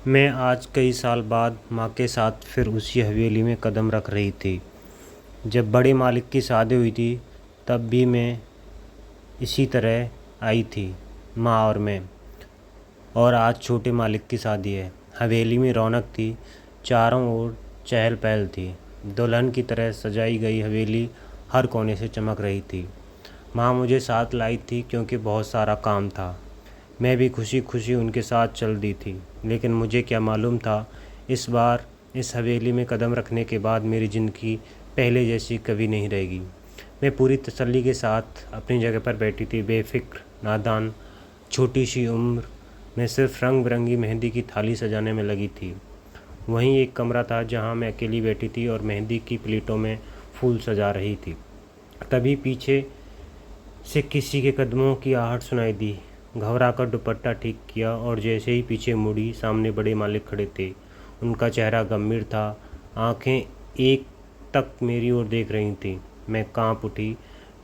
मैं आज कई साल बाद माँ के साथ फिर उसी हवेली में कदम रख रही थी। जब बड़े मालिक की शादी हुई थी तब भी मैं इसी तरह आई थी, माँ और मैं। और आज छोटे मालिक की शादी है। हवेली में रौनक थी, चारों ओर चहल पहल थी। दुल्हन की तरह सजाई गई हवेली हर कोने से चमक रही थी। माँ मुझे साथ लाई थी क्योंकि बहुत सारा काम था। मैं भी खुशी खुशी उनके साथ चल दी थी, लेकिन मुझे क्या मालूम था, इस बार इस हवेली में कदम रखने के बाद मेरी ज़िंदगी पहले जैसी कभी नहीं रहेगी। मैं पूरी तसल्ली के साथ अपनी जगह पर बैठी थी, बेफिक्र, नादान। छोटी सी उम्र में सिर्फ रंग बिरंगी मेहंदी की थाली सजाने में लगी थी। वहीं एक कमरा था जहां मैं अकेली बैठी थी और मेहंदी की प्लेटों में फूल सजा रही थी। तभी पीछे से किसी के कदमों की आहट सुनाई दी। घबरा कर दुपट्टा ठीक किया और जैसे ही पीछे मुड़ी, सामने बड़े मालिक खड़े थे। उनका चेहरा गंभीर था, आंखें एक तक मेरी ओर देख रही थीं। मैं कांप उठी,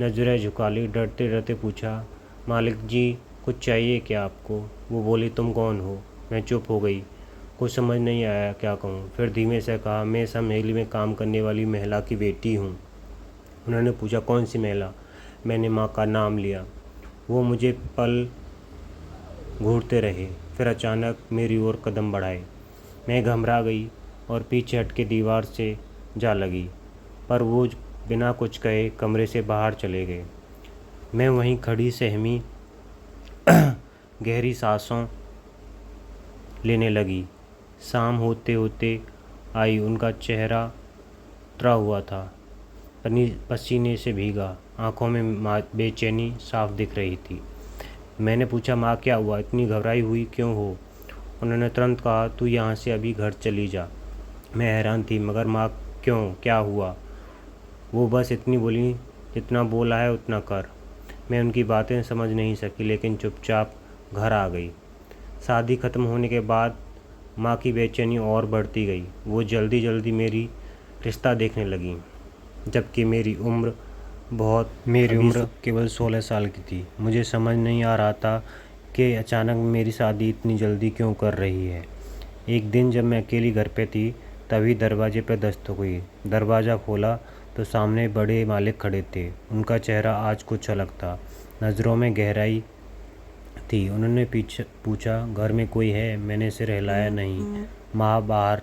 नजरें झुका ली, डरते डरते पूछा, मालिक जी, कुछ चाहिए क्या आपको? वो बोली, तुम कौन हो? मैं चुप हो गई, कुछ समझ नहीं आया क्या कहूँ। फिर धीमे से कहा, मैं इस हवेली में काम करने वाली महिला की बेटी हूँ। उन्होंने पूछा, कौन सी महिला? मैंने माँ का नाम लिया। वो मुझे पल घूरते रहे, फिर अचानक मेरी ओर कदम बढ़ाए। मैं घबरा गई और पीछे हट के दीवार से जा लगी, पर वो बिना कुछ कहे कमरे से बाहर चले गए। मैं वहीं खड़ी सहमी, गहरी सांसों लेने लगी। शाम होते होते आई। उनका चेहरा उतरा हुआ था, पसीने से भीगा, आंखों में बेचैनी साफ दिख रही थी। मैंने पूछा, माँ क्या हुआ? इतनी घबराई हुई क्यों हो? उन्होंने तुरंत कहा, तू यहाँ से अभी घर चली जा। मैं हैरान थी, मगर माँ क्यों, क्या हुआ? वो बस इतनी बोली, जितना बोला है उतना कर। मैं उनकी बातें समझ नहीं सकी, लेकिन चुपचाप घर आ गई। शादी ख़त्म होने के बाद माँ की बेचैनी और बढ़ती गई। वो जल्दी जल्दी मेरी रिश्ता देखने लगी, जबकि मेरी उम्र केवल 16 साल की थी। मुझे समझ नहीं आ रहा था कि अचानक मेरी शादी इतनी जल्दी क्यों कर रही है। एक दिन जब मैं अकेली घर पे थी, तभी दरवाजे पर दस्तक हुई। दरवाज़ा खोला तो सामने बड़े मालिक खड़े थे। उनका चेहरा आज कुछ अलग था, नज़रों में गहराई थी। उन्होंने पीछे पूछा, घर में कोई है? मैंने सिर हिलाया, नहीं। माँ बाहर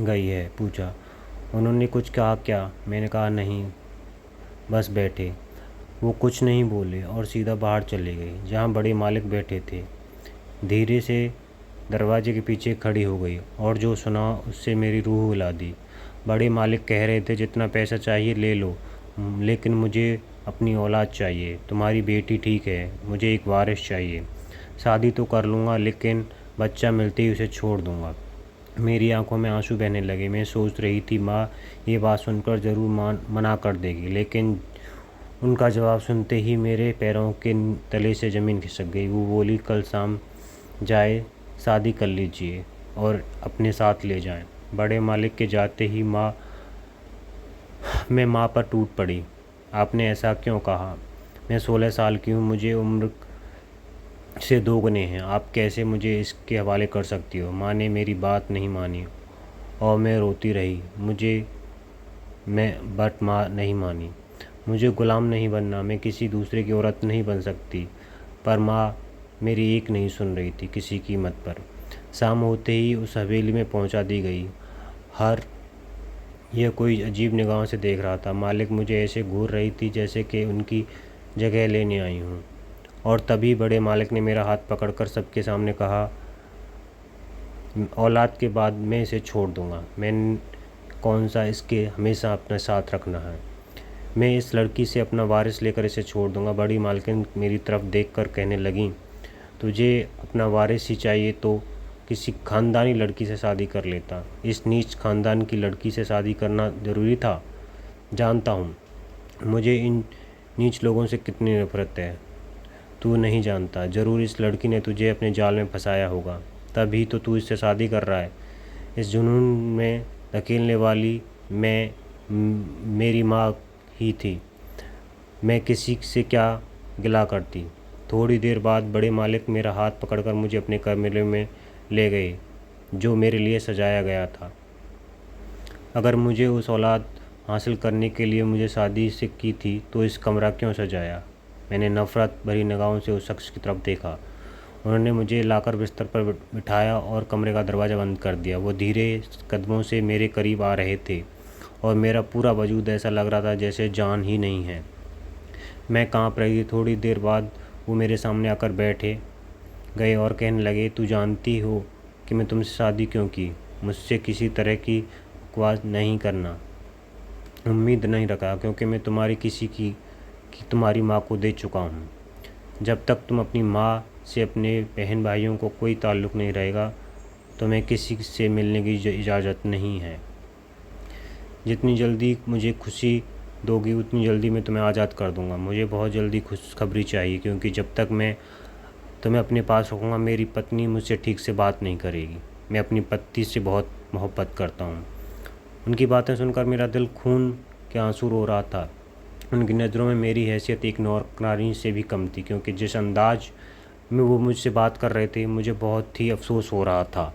गई है? पूछा। उन्होंने कुछ कहा क्या? मैंने कहा नहीं, बस बैठे। वो कुछ नहीं बोले और सीधा बाहर चले गए, जहाँ बड़े मालिक बैठे थे। धीरे से दरवाजे के पीछे खड़ी हो गई और जो सुना उससे मेरी रूह हिला दी। बड़े मालिक कह रहे थे, जितना पैसा चाहिए ले लो, लेकिन मुझे अपनी औलाद चाहिए। तुम्हारी बेटी ठीक है, मुझे एक वारिस चाहिए। शादी तो कर लूँगा, लेकिन बच्चा मिलते ही उसे छोड़ दूँगा। मेरी आंखों में आंसू बहने लगे। मैं सोच रही थी, माँ ये बात सुनकर ज़रूर मना कर देगी, लेकिन उनका जवाब सुनते ही मेरे पैरों के तले से ज़मीन खिसक गई। वो बोली, कल शाम जाए, शादी कर लीजिए और अपने साथ ले जाएं। बड़े मालिक के जाते ही मैं माँ पर टूट पड़ी। आपने ऐसा क्यों कहा? मैं 16 साल की हूँ, मुझे उम्र से दोगुने हैं। आप कैसे मुझे इसके हवाले कर सकती हो? माँ ने मेरी बात नहीं मानी और मैं रोती रही। बट माँ नहीं मानी। मुझे गुलाम नहीं बनना, मैं किसी दूसरे की औरत नहीं बन सकती। पर माँ मेरी एक नहीं सुन रही थी, किसी कीमत पर। शाम होते ही उस हवेली में पहुंचा दी गई। हर यह कोई अजीब निगाहों से देख रहा था। मालिक मुझे ऐसे घूर रही थी जैसे कि उनकी जगह लेने आई हूँ। और तभी बड़े मालिक ने मेरा हाथ पकड़कर सबके सामने कहा, औलाद के बाद मैं इसे छोड़ दूँगा। मैं कौन सा इसके हमेशा अपने साथ रखना है। मैं इस लड़की से अपना वारिस लेकर इसे छोड़ दूँगा। बड़ी मालकिन मेरी तरफ देखकर कहने लगीं, तुझे अपना वारिस ही चाहिए तो किसी ख़ानदानी लड़की से शादी कर लेता। इस नीच ख़ानदान की लड़की से शादी करना ज़रूरी था? जानता हूँ मुझे इन नीच लोगों से कितनी नफ़रत है। तू नहीं जानता, ज़रूर इस लड़की ने तुझे अपने जाल में फंसाया होगा, तभी तो तू इससे शादी कर रहा है। इस जुनून में धकेलने वाली मेरी माँ ही थी। मैं किसी से क्या गिला करती। थोड़ी देर बाद बड़े मालिक मेरा हाथ पकड़कर मुझे अपने कमरे में ले गए। जो मेरे लिए सजाया गया था। अगर मुझे उस औलाद हासिल करने के लिए मुझे शादी से की थी तो इस कमरा क्यों सजाया? मैंने नफ़रत भरी निगाहों से उस शख्स की तरफ देखा। उन्होंने मुझे लाकर बिस्तर पर बिठाया और कमरे का दरवाज़ा बंद कर दिया। वो धीरे कदमों से मेरे करीब आ रहे थे और मेरा पूरा वजूद ऐसा लग रहा था जैसे जान ही नहीं है। मैं काँप रही थी। थोड़ी देर बाद वो मेरे सामने आकर बैठे गए और कहने लगे, तू जानती हो कि मैं तुमसे शादी क्यों की? मुझसे किसी तरह की बकवास नहीं करना, उम्मीद नहीं रखा, क्योंकि मैं तुम्हारी किसी की तुम्हारी माँ को दे चुका हूँ। जब तक तुम अपनी माँ से अपने बहन भाइयों को कोई ताल्लुक़ नहीं रहेगा तो मैं किसी से मिलने की इजाज़त नहीं है। जितनी जल्दी मुझे खुशी दोगी उतनी जल्दी मैं तुम्हें आज़ाद कर दूँगा। मुझे बहुत जल्दी खुशखबरी चाहिए, क्योंकि जब तक मैं तुम्हें अपने पास रखूँगा मेरी पत्नी मुझसे ठीक से बात नहीं करेगी। मैं अपनी पति से बहुत मोहब्बत करता हूँ। उनकी बातें सुनकर मेरा दिल खून के आंसू रो रहा था। उनकी नज़रों में मेरी हैसियत एक नौकरानी से भी कम थी, क्योंकि जिस अंदाज में वो मुझसे बात कर रहे थे मुझे बहुत ही अफसोस हो रहा था।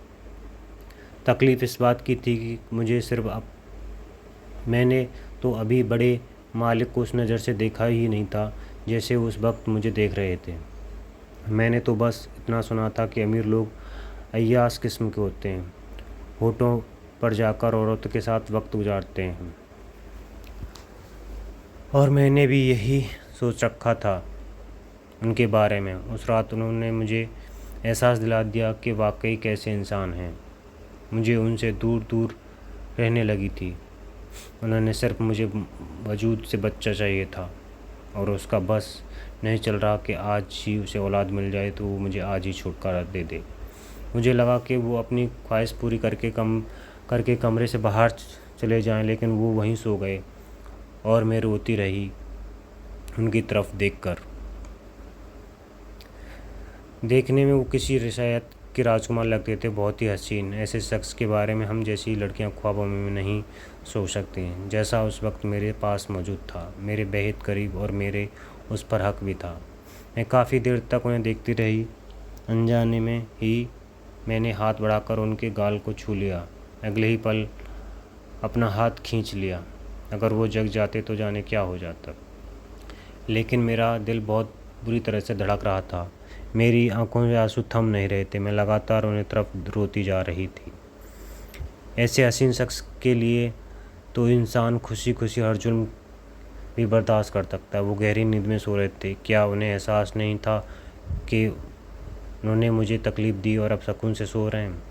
तकलीफ़ इस बात की थी कि मुझे सिर्फ मैंने तो अभी बड़े मालिक को उस नज़र से देखा ही नहीं था जैसे उस वक्त मुझे देख रहे थे। मैंने तो बस इतना सुना था कि अमीर लोग अय्यास किस्म के होते हैं, होठों पर जाकर औरतों के साथ वक्त गुजारते हैं, और मैंने भी यही सोच रखा था उनके बारे में। उस रात उन्होंने मुझे एहसास दिला दिया कि वाकई कैसे इंसान हैं। मुझे उनसे दूर दूर रहने लगी थी। उन्होंने सिर्फ मुझे वजूद से बच्चा चाहिए था और उसका बस नहीं चल रहा कि आज ही उसे औलाद मिल जाए तो वो मुझे आज ही छुटकारा दे दे। मुझे लगा कि वो अपनी ख्वाहिश पूरी करके कमरे से बाहर चले जाएं, लेकिन वो वहीं सो गए और मैं रोती रही उनकी तरफ देखकर। देखने में वो किसी रियासत के राजकुमार लगते थे, बहुत ही हसीन। ऐसे शख्स के बारे में हम जैसी लड़कियां ख्वाबों में नहीं सोच सकती हैं, जैसा उस वक्त मेरे पास मौजूद था, मेरे बेहद करीब, और मेरे उस पर हक भी था। मैं काफ़ी देर तक उन्हें देखती रही। अनजाने में ही मैंने हाथ बढ़ाकर उनके गाल को छू लिया। अगले ही पल अपना हाथ खींच लिया। अगर वो जग जाते तो जाने क्या हो जाता। लेकिन मेरा दिल बहुत बुरी तरह से धड़क रहा था। मेरी आंखों से आंसू थम नहीं रहे थे। मैं लगातार उन्हें तरफ रोती जा रही थी। ऐसे हसीन शख्स के लिए तो इंसान खुशी खुशी हर जुल्म भी बर्दाश्त कर सकता है। वो गहरी नींद में सो रहे थे। क्या उन्हें एहसास नहीं था कि उन्होंने मुझे तकलीफ़ दी और अब सुकून से सो रहे हैं?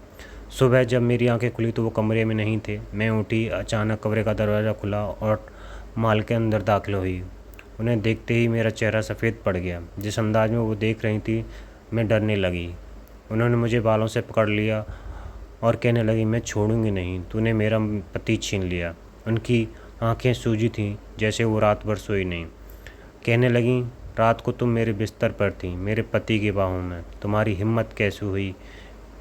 सुबह जब मेरी आंखें खुली तो वो कमरे में नहीं थे। मैं उठी। अचानक कमरे का दरवाज़ा खुला और मालकिन अंदर दाखिल हुई। उन्हें देखते ही मेरा चेहरा सफ़ेद पड़ गया। जिस अंदाज में वो देख रही थी मैं डरने लगी। उन्होंने मुझे बालों से पकड़ लिया और कहने लगी, मैं छोड़ूंगी नहीं, तूने मेरा पति छीन लिया। उनकी आंखें सूजी थीं जैसे वो रात भर सोई नहीं। कहने लगी, रात को तुम मेरे बिस्तर पर थी, मेरे पति की बाहों में। तुम्हारी हिम्मत कैसे हुई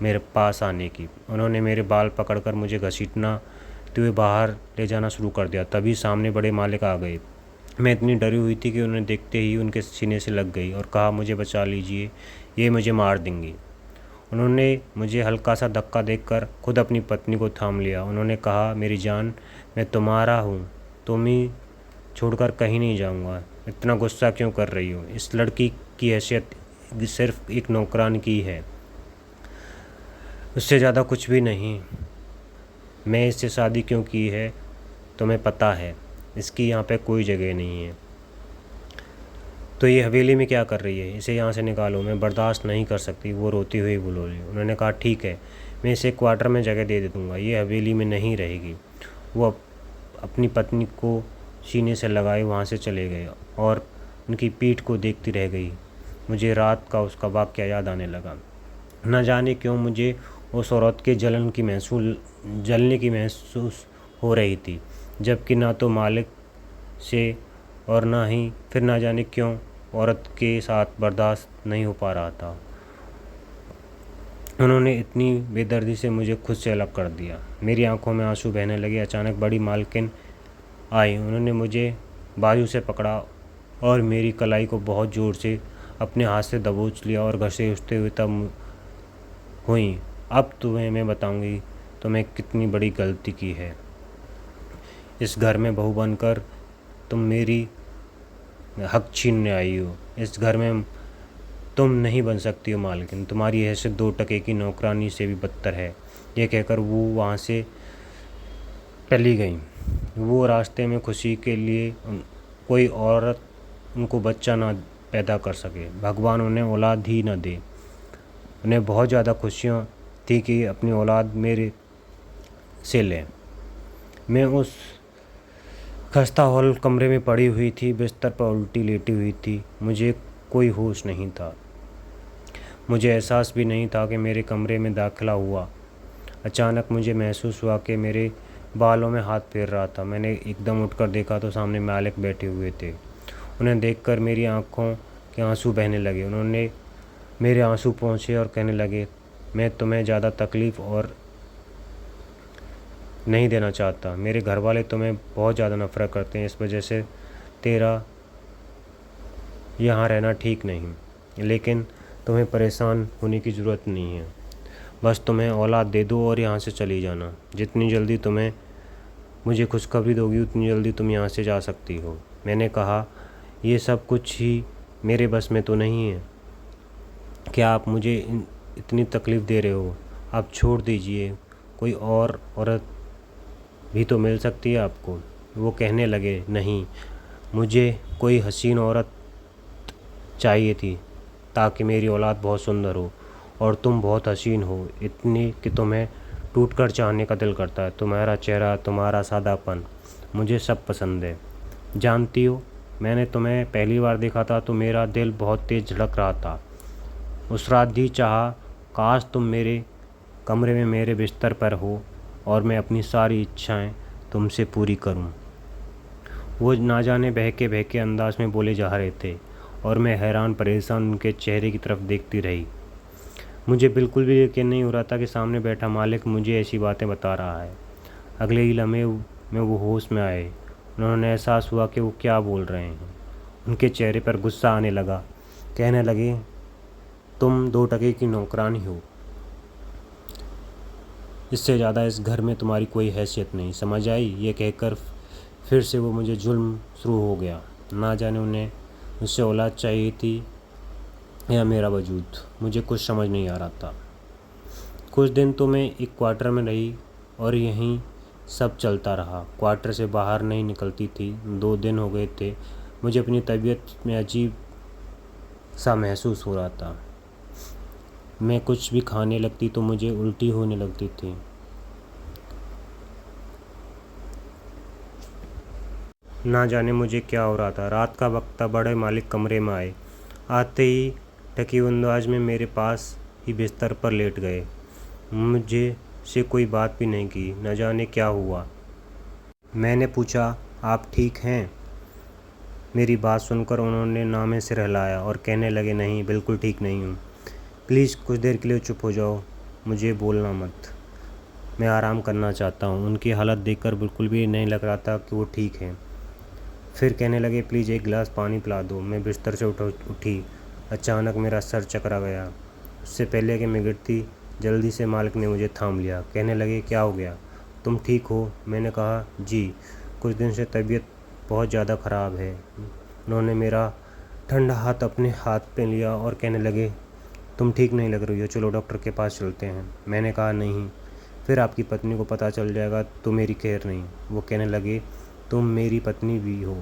मेरे पास आने की? उन्होंने मेरे बाल पकड़कर मुझे घसीटना हुए बाहर ले जाना शुरू कर दिया। तभी सामने बड़े मालिक आ गए। मैं इतनी डरी हुई थी कि उन्हें देखते ही उनके सीने से लग गई और कहा, मुझे बचा लीजिए, ये मुझे मार देंगी। उन्होंने मुझे हल्का सा धक्का देकर खुद अपनी पत्नी को थाम लिया। उन्होंने कहा, मेरी जान, मैं तुम्हारा हूँ, तुम ही छोड़कर कहीं नहीं जाऊँगा। इतना गुस्सा क्यों कर रही हो? इस लड़की की हैसियत सिर्फ एक नौकरान की है, उससे ज़्यादा कुछ भी नहीं। मैं इससे शादी क्यों की है तुम्हें पता है? इसकी यहाँ पे कोई जगह नहीं है। तो ये हवेली में क्या कर रही है? इसे यहाँ से निकालो, मैं बर्दाश्त नहीं कर सकती। वो रोती हुई बोली। उन्होंने कहा, ठीक है, मैं इसे क्वार्टर में जगह दे दूँगा, ये हवेली में नहीं रहेगी। वो अपनी पत्नी को सीने से लगाए वहाँ से चले गए और उनकी पीठ को देखती रह गई। मुझे रात का उसका वाक़या याद आने लगा। न जाने क्यों मुझे उस औरत के जलने की महसूस हो रही थी, जबकि ना तो मालिक से और ना ही फिर ना जाने क्यों औरत के साथ बर्दाश्त नहीं हो पा रहा था। उन्होंने इतनी बेदर्दी से मुझे खुद से अलग कर दिया। मेरी आंखों में आंसू बहने लगे। अचानक बड़ी मालकिन आई। उन्होंने मुझे बाजू से पकड़ा और मेरी कलाई को बहुत ज़ोर से अपने हाथ से दबोच लिया और घसीटते हुए तब हुई, अब तुम्हें मैं बताऊंगी तुम्हें कितनी बड़ी गलती की है। इस घर में बहू बनकर तुम मेरी हक छीनने आई हो। इस घर में तुम नहीं बन सकती हो मालकिन। तुम्हारी हैसियत 2 टके की नौकरानी से भी बदतर है। ये कहकर वो वहाँ से चली गई। वो रास्ते में खुशी के लिए कोई औरत उनको बच्चा ना पैदा कर सके, भगवान उन्हें औलाद ही ना दे। उन्हें बहुत ज़्यादा खुशियाँ थी कि अपनी औलाद मेरे से लें। मैं उस खस्ता हॉल कमरे में पड़ी हुई थी, बिस्तर पर उल्टी लेटी हुई थी। मुझे कोई होश नहीं था। मुझे एहसास भी नहीं था कि मेरे कमरे में दाखिला हुआ। अचानक मुझे महसूस हुआ कि मेरे बालों में हाथ फेर रहा था। मैंने एकदम उठकर देखा तो सामने मालिक बैठे हुए थे। उन्हें देखकर मेरी आंखों के आंसू बहने लगे। उन्होंने मेरे आंसू पोंछे और कहने लगे, मैं तुम्हें ज़्यादा तकलीफ़ और नहीं देना चाहता। मेरे घर वाले तुम्हें बहुत ज़्यादा नफरत करते हैं, इस वजह से तेरा यहाँ रहना ठीक नहीं। लेकिन तुम्हें परेशान होने की ज़रूरत नहीं है। बस तुम्हें औलाद दे दो और यहाँ से चली जाना। जितनी जल्दी तुम्हें मुझे खुशखबरी दोगी उतनी जल्दी तुम यहाँ से जा सकती हो। मैंने कहा, ये सब कुछ ही मेरे बस में तो नहीं है। क्या आप मुझे इतनी तकलीफ़ दे रहे हो? आप छोड़ दीजिए, कोई और औरत भी तो मिल सकती है आपको। वो कहने लगे, नहीं, मुझे कोई हसीन औरत चाहिए थी ताकि मेरी औलाद बहुत सुंदर हो और तुम बहुत हसीन हो, इतनी कि तुम्हें टूटकर चाहने का दिल करता है। तुम्हारा चेहरा, तुम्हारा सादापन, मुझे सब पसंद है। जानती हो, मैंने तुम्हें पहली बार देखा था तो मेरा दिल बहुत तेज़ धड़क रहा था। उस रात भी चाहा, काश तुम मेरे कमरे में मेरे बिस्तर पर हो और मैं अपनी सारी इच्छाएं तुमसे पूरी करूं। वो ना जाने बहके बहके अंदाज में बोले जा रहे थे और मैं हैरान परेशान उनके चेहरे की तरफ देखती रही। मुझे बिल्कुल भी यकीन नहीं हो रहा था कि सामने बैठा मालिक मुझे ऐसी बातें बता रहा है। अगले ही लम्हे में वो होश में आए। उन्होंने एहसास हुआ कि वो क्या बोल रहे हैं। उनके चेहरे पर गुस्सा आने लगा। कहने लगे, तुम 2 टके की नौकरानी हो। इससे ज़्यादा इस घर में तुम्हारी कोई हैसियत नहीं, समझ आई? ये कहकर फिर से वो मुझे जुल्म शुरू हो गया। ना जाने उन्हें मुझसे औलाद चाहिए थी या मेरा वजूद, मुझे कुछ समझ नहीं आ रहा था। कुछ दिन तो मैं एक क्वार्टर में रही और यहीं सब चलता रहा। क्वार्टर से बाहर नहीं निकलती थी। 2 दिन हो गए थे। मुझे अपनी तबीयत में अजीब सा महसूस हो रहा था। मैं कुछ भी खाने लगती तो मुझे उल्टी होने लगती थी। ना जाने मुझे क्या हो रहा था। रात का वक्त था। बड़े मालिक कमरे में आए। आते ही ढकी अंदाज में मेरे पास ही बिस्तर पर लेट गए। मुझे से कोई बात भी नहीं की। न जाने क्या हुआ। मैंने पूछा, आप ठीक हैं? मेरी बात सुनकर उन्होंने नामे सिर हिलाया और कहने लगे, नहीं, बिल्कुल ठीक नहीं हूँ। प्लीज़ कुछ देर के लिए चुप हो जाओ, मुझे बोलना मत, मैं आराम करना चाहता हूँ। उनकी हालत देखकर बिल्कुल भी नहीं लग रहा था कि वो ठीक हैं। फिर कहने लगे, प्लीज़ एक गिलास पानी पिला दो। मैं बिस्तर से उठी। अचानक मेरा सर चकरा गया। उससे पहले कि मैं गिरती, जल्दी से मालिक ने मुझे थाम लिया। कहने लगे, क्या हो गया, तुम ठीक हो? मैंने कहा, जी, कुछ दिन से तबीयत बहुत ज़्यादा ख़राब है। उन्होंने मेरा ठंडा हाथ अपने हाथ पे लिया और कहने लगे, तुम ठीक नहीं लग रही हो, चलो डॉक्टर के पास चलते हैं। मैंने कहा, नहीं, फिर आपकी पत्नी को पता चल जाएगा तो मेरी खैर नहीं। वो कहने लगे, तुम मेरी पत्नी भी हो,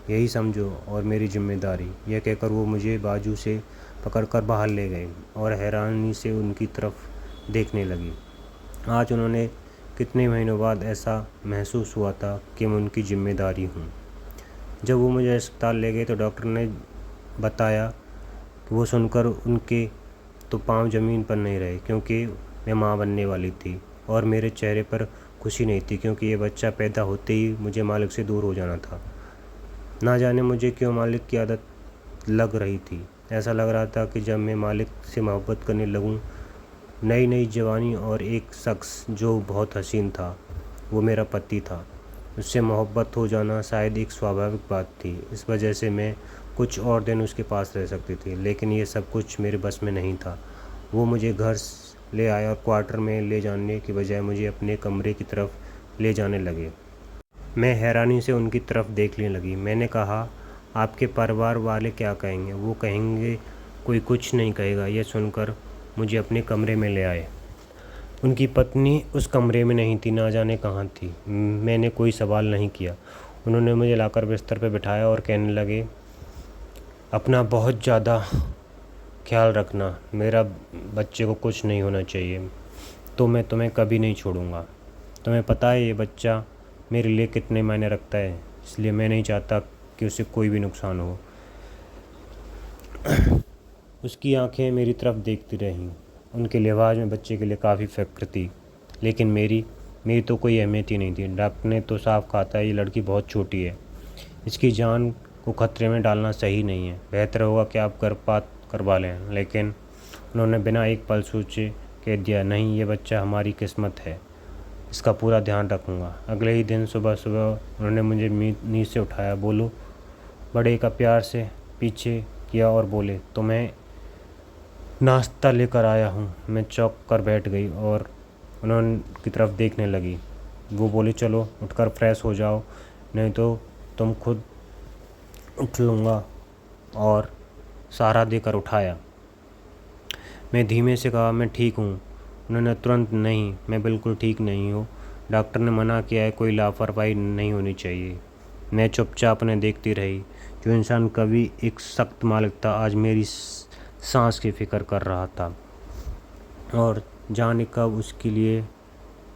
यही समझो, और मेरी जिम्मेदारी। यह कहकर वो मुझे बाजू से पकड़कर बाहर ले गए और हैरानी से उनकी तरफ देखने लगी। आज उन्होंने कितने महीनों बाद ऐसा महसूस हुआ था कि मैं उनकी जिम्मेदारी हूँ। जब वो मुझे अस्पताल ले गए तो डॉक्टर ने बताया कि वो सुनकर उनके तो पाँव ज़मीन पर नहीं रहे, क्योंकि मैं माँ बनने वाली थी और मेरे चेहरे पर खुशी नहीं थी, क्योंकि ये बच्चा पैदा होते ही मुझे मालिक से दूर हो जाना था। ना जाने मुझे क्यों मालिक की आदत लग रही थी। ऐसा लग रहा था कि जब मैं मालिक से मोहब्बत करने लगूं, नई नई जवानी और एक शख्स जो बहुत हसीन था, वो मेरा पति था, उससे मोहब्बत हो जाना शायद एक स्वाभाविक बात थी। इस वजह से मैं कुछ और दिन उसके पास रह सकती थी, लेकिन ये सब कुछ मेरे बस में नहीं था। वो मुझे घर ले आए और क्वार्टर में ले जाने की बजाय मुझे अपने कमरे की तरफ ले जाने लगे। मैं हैरानी से उनकी तरफ देखने लगी। मैंने कहा, आपके परिवार वाले क्या कहेंगे? वो कहेंगे कोई कुछ नहीं कहेगा। यह सुनकर मुझे अपने कमरे में ले आए। उनकी पत्नी उस कमरे में नहीं थी, ना जाने कहाँ थी। मैंने कोई सवाल नहीं किया। उन्होंने मुझे लाकर बिस्तर पर बिठाया और कहने लगे, अपना बहुत ज़्यादा ख्याल रखना, मेरा बच्चे को कुछ नहीं होना चाहिए, तो मैं तुम्हें कभी नहीं छोड़ूंगा। तुम्हें पता है ये बच्चा मेरे लिए कितने मायने रखता है, इसलिए मैं नहीं चाहता कि उसे कोई भी नुकसान हो। उसकी आंखें मेरी तरफ देखती रहीं। उनके लिहाज में बच्चे के लिए काफ़ी फ़िक्र थी, लेकिन मेरी तो कोई अहमियत ही नहीं थी। डॉक्टर ने तो साफ कहा था, ये लड़की बहुत छोटी है, इसकी जान को खतरे में डालना सही नहीं है, बेहतर होगा कि आप गर्भपात करवा लें। लेकिन उन्होंने बिना एक पल सोचे कह दिया, नहीं, ये बच्चा हमारी किस्मत है, इसका पूरा ध्यान रखूँगा। अगले ही दिन सुबह सुबह उन्होंने मुझे नींद से उठाया, बोलो बड़े का प्यार से पीछे किया और बोले, तो मैं नाश्ता लेकर आया हूँ। मैं चौंक कर बैठ गई और उन्होंने की तरफ देखने लगी। वो बोले, चलो उठकर फ्रेश हो जाओ, नहीं तो तुम खुद उठ लूँगा, और सहारा देकर उठाया। मैं धीमे से कहा, मैं ठीक हूँ। उन्होंने तुरंत, नहीं, मैं बिल्कुल ठीक नहीं हूँ, डॉक्टर ने मना किया है, कोई लापरवाही नहीं होनी चाहिए। मैं चुपचाप उन्हें देखती रही। जो इंसान कभी एक सख्त मालिक था, आज मेरी सांस की फिक्र कर रहा था, और जाने कब उसके लिए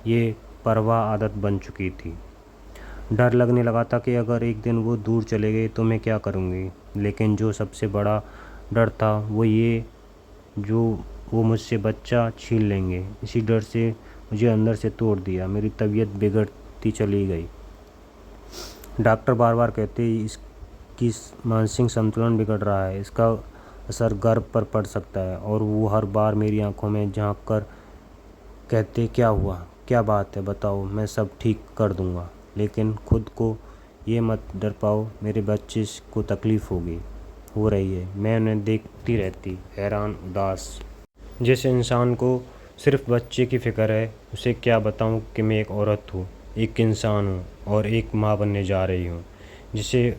ये परवाह आदत बन चुकी थी। डर लगने लगा था कि अगर एक दिन वो दूर चले गए तो मैं क्या करूँगी। लेकिन जो सबसे बड़ा डर था वो ये, जो वो मुझसे बच्चा छीन लेंगे। इसी डर से मुझे अंदर से तोड़ दिया। मेरी तबीयत बिगड़ती चली गई। डॉक्टर बार बार कहते, इसकी मानसिक संतुलन बिगड़ रहा है, इसका असर गर्भ पर पड़ सकता है। और वो हर बार मेरी आंखों में झांक कर कहते, क्या हुआ, क्या बात है, बताओ, मैं सब ठीक कर दूंगा। लेकिन खुद को ये मत डर पाओ, मेरे बच्चे को तकलीफ़ हो रही है। मैं उन्हें देखती रहती, हैरान, उदास। जिस इंसान को सिर्फ बच्चे की फ़िक्र है, उसे क्या बताऊं कि मैं एक औरत हूँ, एक इंसान हूँ और एक माँ बनने जा रही हूँ, जिसे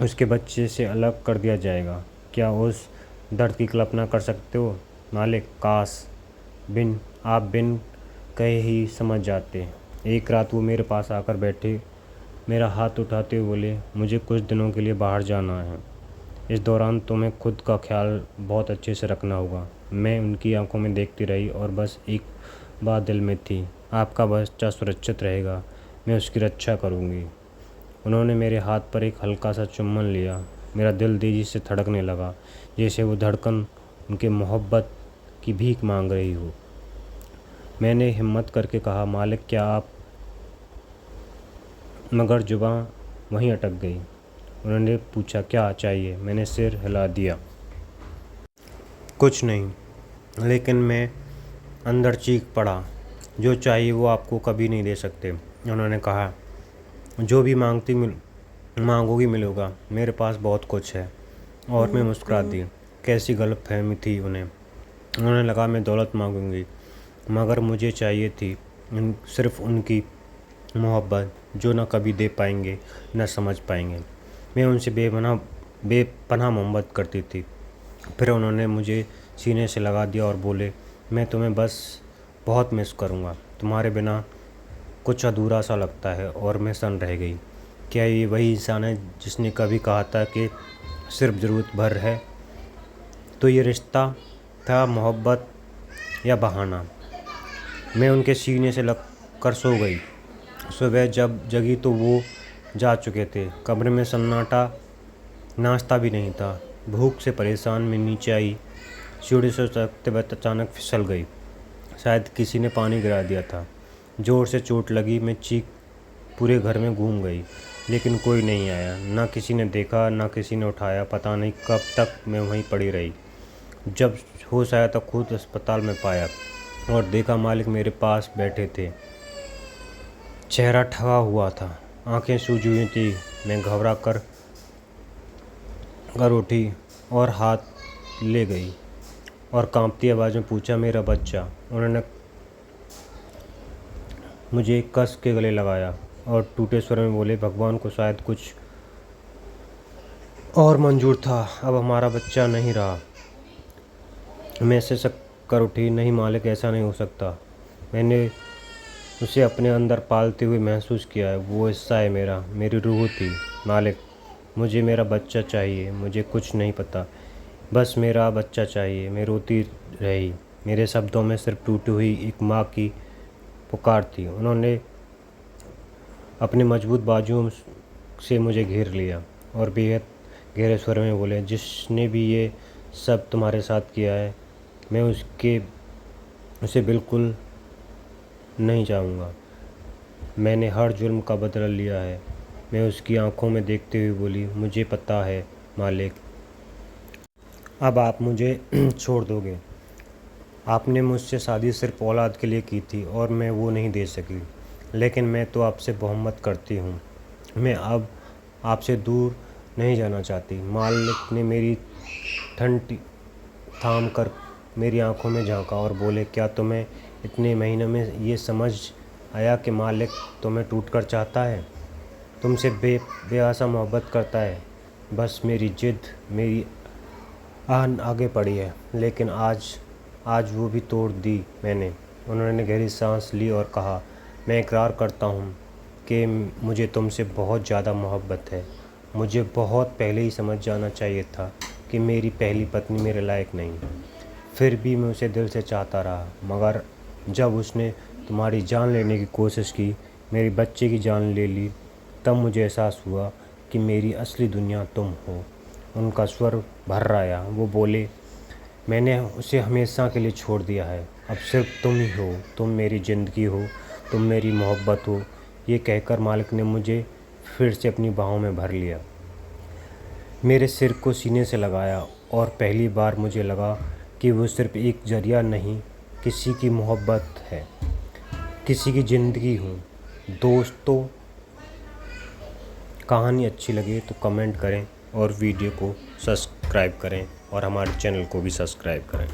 उसके बच्चे से अलग कर दिया जाएगा। क्या उस दर्द की कल्पना कर सकते हो मालिक? काश आप बिन कहे ही समझ जाते। एक रात वो मेरे पास आकर बैठे, मेरा हाथ उठाते हुए बोले, मुझे कुछ दिनों के लिए बाहर जाना है, इस दौरान तुम्हें खुद का ख्याल बहुत अच्छे से रखना होगा। मैं उनकी आंखों में देखती रही और बस एक बात दिल में थी, आपका बच्चा सुरक्षित रहेगा, मैं उसकी रक्षा करूँगी। उन्होंने मेरे हाथ पर एक हल्का सा चुम्बन लिया। मेरा दिल तेजी से धड़कने लगा, जैसे वो धड़कन उनके मोहब्बत की भीख मांग रही हो। मैंने हिम्मत करके कहा, मालिक, क्या आप? मगर जुबान वहीं अटक गई। उन्होंने पूछा, क्या चाहिए? मैंने सिर हिला दिया, कुछ नहीं। लेकिन मैं अंदर चीख पड़ा, जो चाहिए वो आपको कभी नहीं दे सकते। उन्होंने कहा, जो भी मांगोगी मिलेगा, मेरे पास बहुत कुछ है। और मैं मुस्कुरा दी। कैसी गलतफहमी थी उन्हें। उन्होंने लगा, मैं दौलत मांगूंगी, मगर मुझे चाहिए थी सिर्फ उनकी मोहब्बत, जो ना कभी दे पाएंगे न समझ पाएंगे। मैं उनसे बेपनाह मोहब्बत करती थी। फिर उन्होंने मुझे सीने से लगा दिया और बोले, मैं तुम्हें बस बहुत मिस करूँगा, तुम्हारे बिना कुछ अधूरा सा लगता है। और मैं सन रह गई। क्या ये वही इंसान है जिसने कभी कहा था कि सिर्फ ज़रूरत भर है? तो ये रिश्ता था, मोहब्बत या बहाना? मैं उनके सीने से लग कर सो गई। सुबह जब जगी तो वो जा चुके थे। कमरे में सन्नाटा, नाश्ता भी नहीं था। भूख से परेशान मैं नीचे आई। सीढ़ी से उतरते वक्त अचानक फिसल गई। शायद किसी ने पानी गिरा दिया था। ज़ोर से चोट लगी। मैं चीख पूरे घर में घूम गई, लेकिन कोई नहीं आया। ना किसी ने देखा, ना किसी ने उठाया। पता नहीं कब तक मैं वहीं पड़ी रही। जब होश आया तो खुद अस्पताल में पाया और देखा मालिक मेरे पास बैठे थे। चेहरा ठगा हुआ था, आंखें सूजी हुई थी। मैं घबरा कर उठी और हाथ ले गई और कांपती आवाज़ में पूछा, मेरा बच्चा। उन्होंने मुझे कस के गले लगाया और टूटे स्वर में बोले, भगवान को शायद कुछ और मंजूर था, अब हमारा बच्चा नहीं रहा। मैं ऐसे शक कर उठी, नहीं मालिक, ऐसा नहीं हो सकता। मैंने उसे अपने अंदर पालते हुए महसूस किया है, वो हिस्सा है मेरा, मेरी रूह थी। मालिक, मुझे मेरा बच्चा चाहिए, मुझे कुछ नहीं पता, बस मेरा बच्चा चाहिए। मैं रोती रही, मेरे शब्दों में सिर्फ टूटी हुई एक माँ की पुकार थी। उन्होंने अपने मजबूत बाजुओं से मुझे घेर लिया और बेहद गहरे स्वर में बोले, जिसने भी ये सब तुम्हारे साथ किया है, मैं उसे बिल्कुल नहीं चाहूँगा। मैंने हर जुल्म का बदला लिया है। मैं उसकी आंखों में देखते हुए बोली, मुझे पता है मालिक, अब आप मुझे छोड़ दोगे। आपने मुझसे शादी सिर्फ औलाद के लिए की थी और मैं वो नहीं दे सकी, लेकिन मैं तो आपसे मोहब्बत करती हूँ। मैं अब आपसे दूर नहीं जाना चाहती। मालिक ने मेरी ठंडी थाम कर मेरी आंखों में झांका और बोले, क्या तुम्हें इतने महीनों में ये समझ आया कि मालिक तुम्हें टूटकर चाहता है, तुमसे बेआसा मोहब्बत करता है। बस मेरी जिद, मेरी आन आगे पड़ी है, लेकिन आज वो भी तोड़ दी मैंने। उन्होंने गहरी सांस ली और कहा, मैं इकरार करता हूँ कि मुझे तुमसे बहुत ज़्यादा मोहब्बत है। मुझे बहुत पहले ही समझ जाना चाहिए था कि मेरी पहली पत्नी मेरे लायक नहीं। फिर भी मैं उसे दिल से चाहता रहा, मगर जब उसने तुम्हारी जान लेने की कोशिश की, मेरे बच्चे की जान ले ली, तब मुझे एहसास हुआ कि मेरी असली दुनिया तुम हो। उनका स्वर भर्रा आया। वो बोले, मैंने उसे हमेशा के लिए छोड़ दिया है, अब सिर्फ तुम ही हो, तुम मेरी ज़िंदगी हो, तुम मेरी मोहब्बत हो। ये कहकर मालिक ने मुझे फिर से अपनी बाहों में भर लिया, मेरे सिर को सीने से लगाया और पहली बार मुझे लगा कि वो सिर्फ एक जरिया नहीं, किसी की मोहब्बत है, किसी की ज़िंदगी हूँ। दोस्तों, कहानी अच्छी लगे तो कमेंट करें और वीडियो को सब्सक्राइब करें और हमारे चैनल को भी सब्सक्राइब करें।